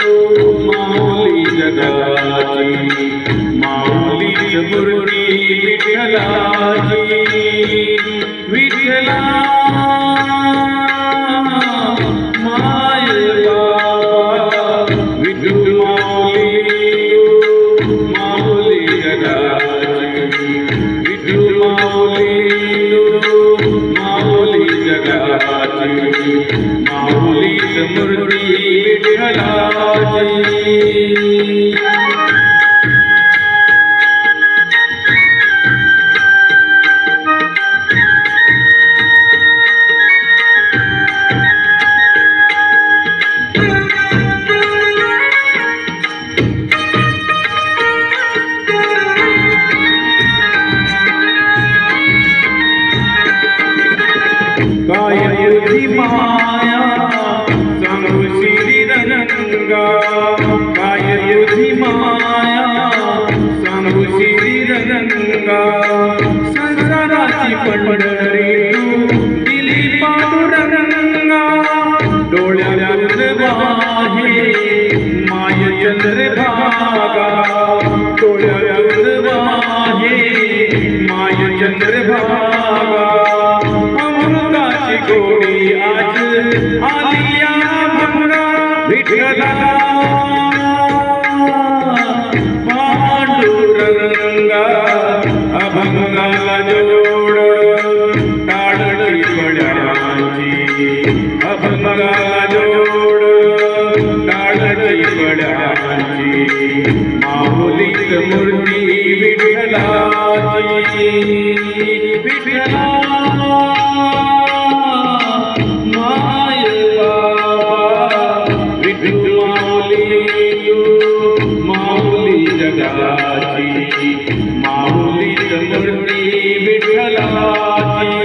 माऊली जगाची माऊलीच मूर्ती विठ्ठलाची विठ्ठला माय बाबा विठू माऊली जगाची विठू माऊली जगाची माऊलीच मूर्ती विठ्ठलाची काय युधी माया सांगू श्रीरंगा काय युधी माया सांगू श्रीरंगा संसाराची पंढरी दिली पांडुरंगा डोळ्यातून वाहे माय चंद्रभागा डोळ्यातून वाहे माय चंद्रभागा गोडी आज आलिया भंगा विठ्ठला पांडुरंगा अभंगाला जोड टाळी पड्याची अभंगाला जोड टाळी पड्याची माऊलीच मूर्ती विठ्ठलाची विठ्ठला माऊली जगाची माऊलीच मूर्ती विठ्ठलाची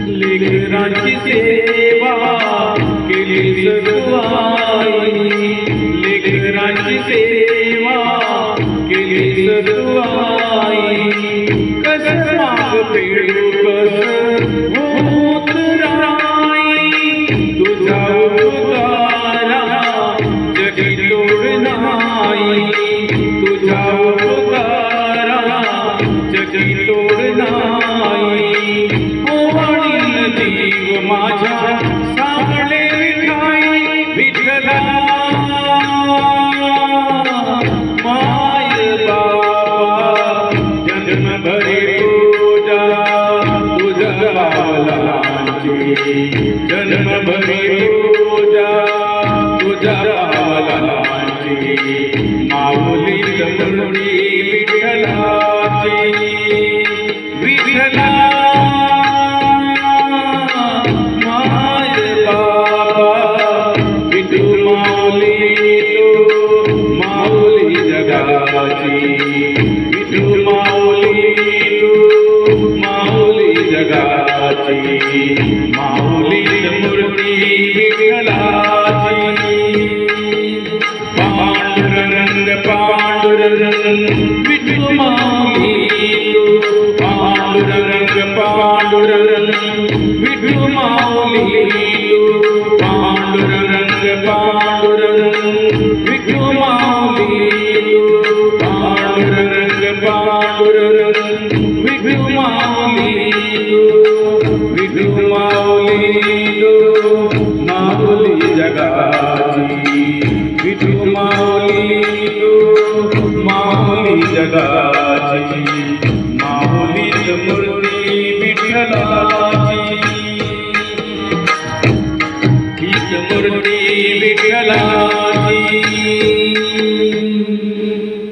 लेकरांची सेवा केली सदुआई लेकरांची सेवा केली सदुआई कस माग पेडू कस होत राई तुझा उपकारा जगी तोड नाही तुझा उपकारा जगी तोड नाही जीव माझ्या सावळे विठाई विठ्ठला माय बाबा जन्म भरी पूजा तुझ्या बालाची जन्म भरी पूजा तुझ्या बालाची माऊलीच मूर्ती विठ्ठलाची विठ्ठला माऊली जगाची विठू माऊली जगाची माऊलीच मूर्ती विठ्ठलाची पांडुरंग पांडुरंग विठू माऊली पांडुरंग पांडुरंग विठू माऊली पांडुरंग पांडुरंग विठू माऊली पांडुरंग पांडुरंग विठू माऊली माऊली जगाची विठू माऊली जगाची माऊलीच मूर्ती विठ्ठलाची हीच मूर्ती विठ्ठला